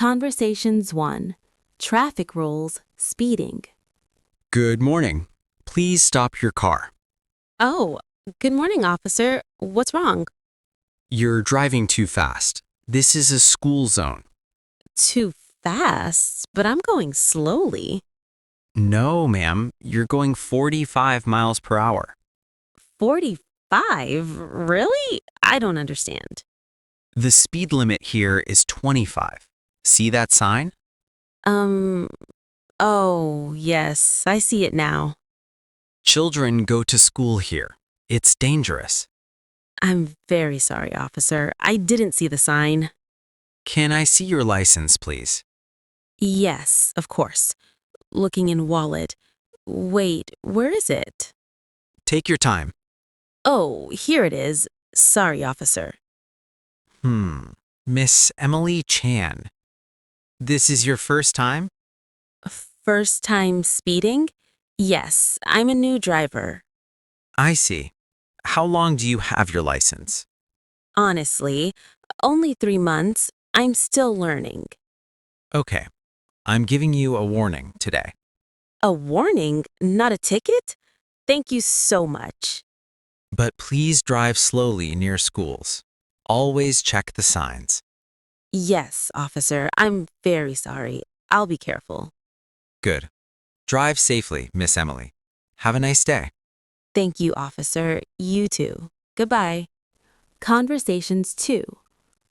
Conversations 1. Traffic rules, speeding. Good morning. Please stop your car. Oh, good morning, officer. What's wrong? You're driving too fast. This is a school zone. Too fast, but I'm going slowly. No, ma'am. You're going 45 miles per hour. 45? Really? I don't understand. The speed limit here is 25. See that sign? Um, oh, yes, I see it now. Children go to school here. It's dangerous. I'm very sorry, officer. I didn't see the sign. Can I see your license, please? Yes, of course. Looking in wallet. Wait, where is it? Take your time. Oh, here it is. Sorry, officer. Miss Emily Chan. This is your first time? First time speeding? Yes, I'm a new driver. I see. How long do you have your license? Honestly, only 3 months. I'm still learning. Okay. I'm giving you a warning today. A warning, not a ticket? Thank you so much. But please drive slowly near schools. Always check the signs. Yes, officer, I'm very sorry. I'll be careful. Good. Drive safely, Miss Emily. Have a nice day. Thank you, officer. You too. Goodbye. Conversations 2.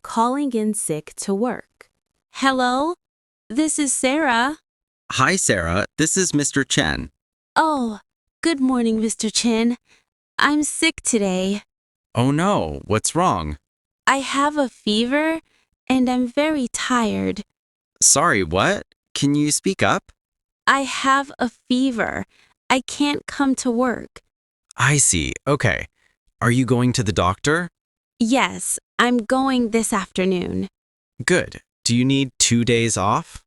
Calling in sick to work. Hello? This is Sarah. Hi, Sarah. This is Mr. Chen. Oh, good morning, Mr. Chin. I'm sick today. Oh no, what's wrong? I have a fever and I'm very tired. Sorry, what? Can you speak up? I have a fever. I can't come to work. I see. Okay. Are you going to the doctor? Yes, I'm going this afternoon. Good. Do you need 2 days off?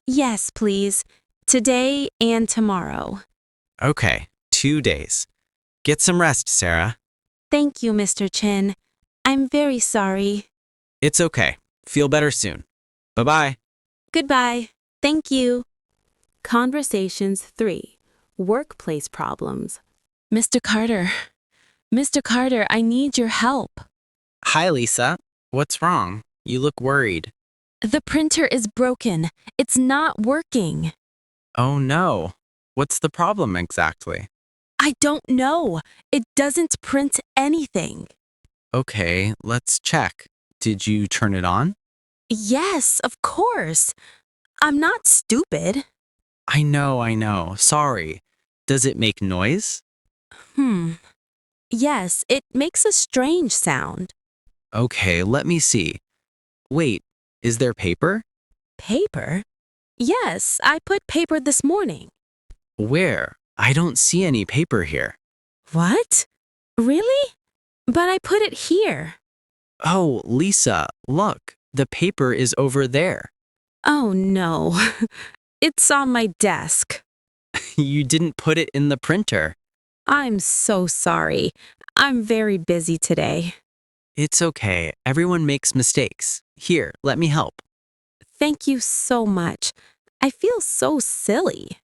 Yes, please. Today and tomorrow. Okay. 2 days. Get some rest, Sarah. Thank you, Mr. Chin. I'm very sorry. It's okay. Feel better soon. Bye-bye. Goodbye. Thank you. Conversations 3. Workplace problems. Mr. Carter. Mr. Carter, I need your help. Hi, Lisa. What's wrong? You look worried. The printer is broken. It's not working. Oh no. What's the problem exactly? I don't know. It doesn't print anything. Okay, let's check. Did you turn it on? Yes, of course. I'm not stupid. I know. Sorry. Does it make noise? Yes, it makes a strange sound. Okay, let me see. Wait, is there paper? Paper? Yes, I put paper this morning. Where? I don't see any paper here. What? Really? But I put it here. Oh, Lisa, look. The paper is over there. Oh no. It's on my desk. You didn't put it in the printer. I'm so sorry. I'm very busy today. It's okay. Everyone makes mistakes. Here, let me help. Thank you so much. I feel so silly.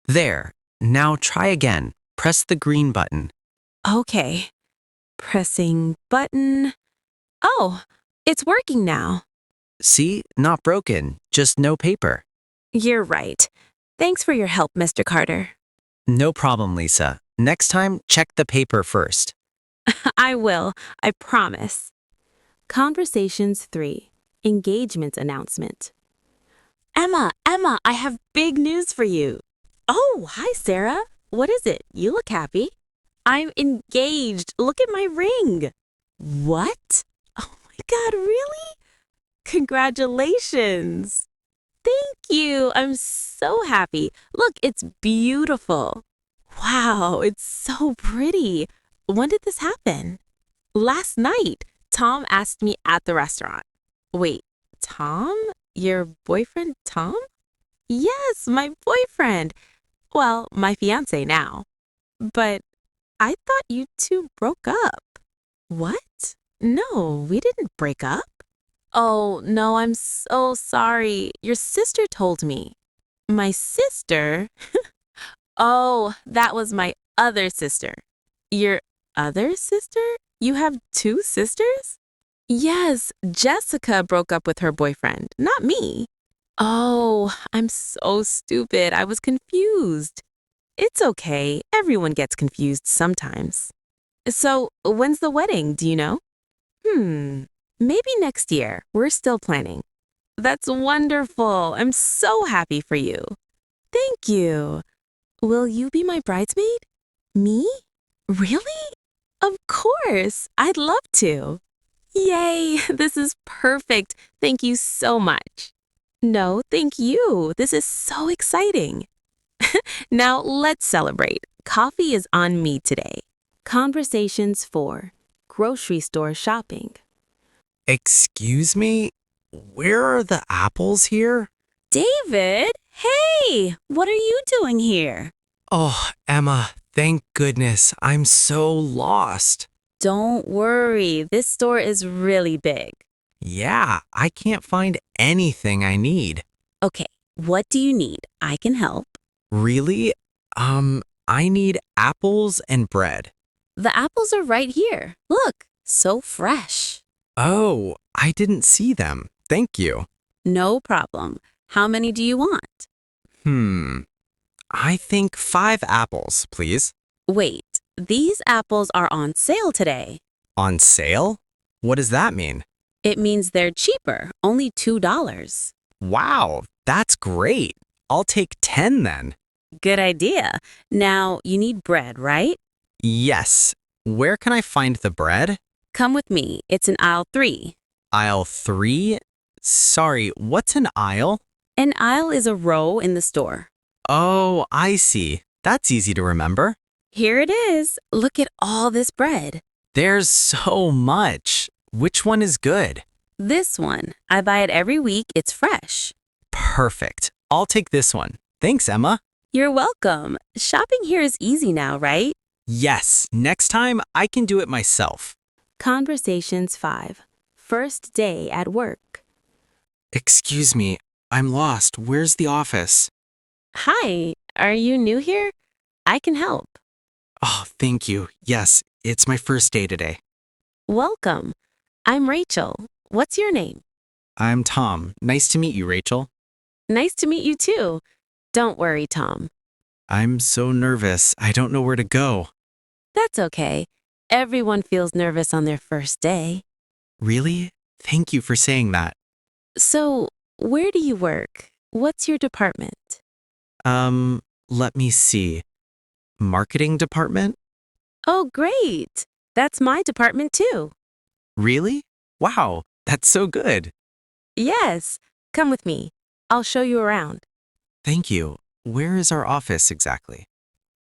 There. Now try again. Press the green button. Okay. Pressing button. Oh, it's working now. See? Not broken. Just no paper. You're right. Thanks for your help, Mr. Carter. No problem, Lisa. Next time, check the paper first. I will. I promise. Conversations 3. Engagement announcement. Emma, I have big news for you. Oh, hi, Sarah. What is it? You look happy. I'm engaged. Look at my ring. What? Oh my God, really? Congratulations. Thank you. I'm so happy. Look, it's beautiful. Wow, it's so pretty. When did this happen? Last night. Tom asked me at the restaurant. Wait, Tom? Your boyfriend, Tom? Yes, my boyfriend. Well, my fiance now. But I thought you two broke up. What? No, we didn't break up. Oh, no, I'm so sorry. Your sister told me. My sister? Oh, that was my other sister. Your other sister? You have two sisters? Yes, Jessica broke up with her boyfriend, not me. Oh, I'm so stupid. I was confused. It's okay. Everyone gets confused sometimes. So, when's the wedding? Do you know? Maybe next year. We're still planning. That's wonderful. I'm so happy for you. Thank you. Will you be my bridesmaid? Me? Really? Of course. I'd love to. Yay, this is perfect. Thank you so much. No, thank you. This is so exciting. Now let's celebrate. Coffee is on me today. Conversations 4. Grocery store shopping. Excuse me? Where are the apples here? David, hey, what are you doing here? Oh, Emma, thank goodness. I'm so lost. Don't worry, this store is really big. Yeah, I can't find anything I need. Okay, what do you need? I can help. Really? I need apples and bread. The apples are right here. Look, so fresh. Oh, I didn't see them. Thank you. No problem. How many do you want? I think 5 apples, please. Wait, these apples are on sale today. On sale? What does that mean? It means they're cheaper, only $2. Wow, that's great. I'll take 10 then. Good idea. Now, you need bread, right? Yes. Where can I find the bread? Come with me. It's in aisle 3. Aisle 3? Sorry, what's an aisle? An aisle is a row in the store. Oh, I see. That's easy to remember. Here it is. Look at all this bread. There's so much. Which one is good? This one. I buy it every week. It's fresh. Perfect. I'll take this one. Thanks, Emma. You're welcome. Shopping here is easy now, right? Yes, next time I can do it myself. Conversations 5. First day at work. Excuse me, I'm lost. Where's the office? Hi, are you new here? I can help. Oh, thank you. Yes, it's my first day today. Welcome. I'm Rachel. What's your name? I'm Tom. Nice to meet you, Rachel. Nice to meet you too. Don't worry, Tom. I'm so nervous. I don't know where to go. That's okay. Everyone feels nervous on their first day. Really? Thank you for saying that. So, where do you work? What's your department? Let me see. Marketing department? Oh, great. That's my department too. Really? Wow, that's so good. Yes. Come with me. I'll show you around. Thank you. Where is our office exactly?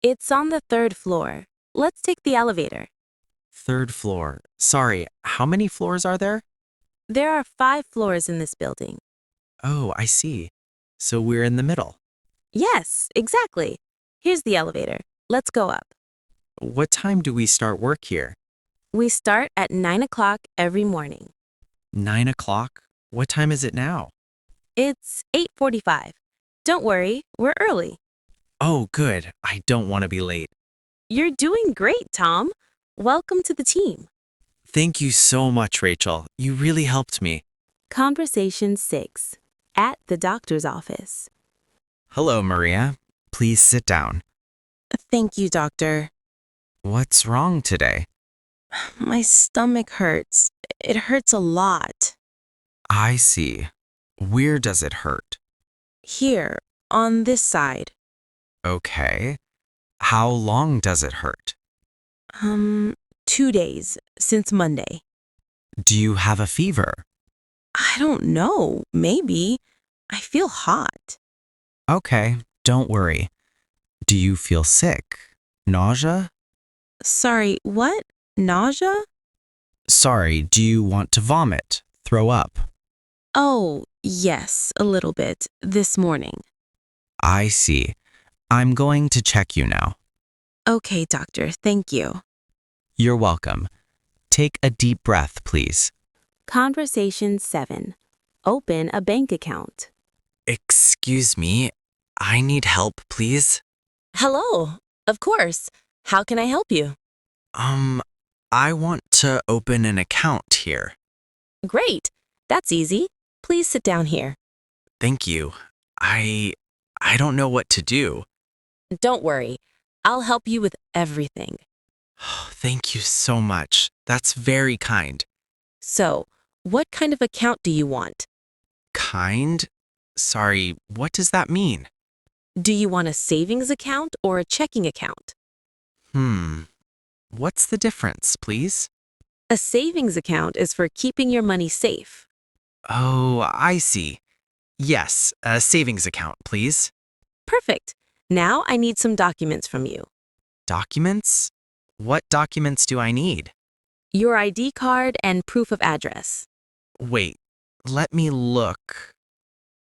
It's on the 3rd floor. Let's take the elevator. 3rd floor. Sorry, how many floors are there? There are 5 floors in this building. Oh, I see. So we're in the middle. Yes, exactly. Here's the elevator. Let's go up. What time do we start work here? We start at 9 o'clock every morning. 9 o'clock? What time is it now? It's 8:45. Don't worry, we're early. Oh, good. I don't want to be late. You're doing great, Tom. Welcome to the team. Thank you so much, Rachel. You really helped me. Conversation 6. At the doctor's office. Hello, Maria. Please sit down. Thank you, doctor. What's wrong today? My stomach hurts. It hurts a lot. I see. Where does it hurt? Here, on this side. Okay. How long does it hurt? 2 days, since Monday. Do you have a fever? I don't know, maybe. I feel hot. Okay, don't worry. Do you feel sick? Nausea? Sorry, what? Nausea? Sorry, do you want to vomit? Throw up? Oh, yes, a little bit, this morning. I see. I'm going to check you now. Okay, doctor, thank you. You're welcome. Take a deep breath, please. Conversation 7. Open a bank account. Excuse me, I need help, please. Hello. Of course. How can I help you? I want to open an account here. Great. That's easy. Please sit down here. Thank you. I don't know what to do. Don't worry. I'll help you with everything. Thank you so much. That's very kind. So, what kind of account do you want? Kind? Sorry, what does that mean? Do you want a savings account or a checking account? What's the difference, please? A savings account is for keeping your money safe. Oh, I see. Yes, a savings account, please. Perfect. Now I need some documents from you. Documents? What documents do I need? Your ID card and proof of address. Wait, let me look.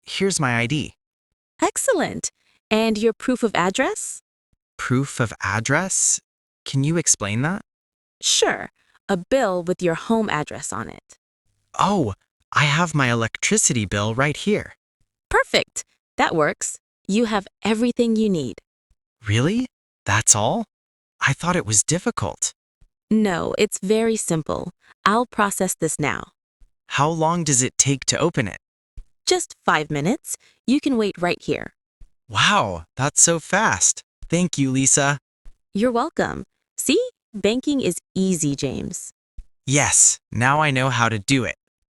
Here's my ID. Excellent. And your proof of address? Proof of address? Can you explain that? Sure. A bill with your home address on it. Oh, I have my electricity bill right here. Perfect. That works. You have everything you need. Really? That's all? I thought it was difficult. No, it's very simple. I'll process this now. How long does it take to open it? Just 5 minutes. You can wait right here. Wow, that's so fast. Thank you, Lisa. You're welcome. See? Banking is easy, James. Yes, now I know how to do it.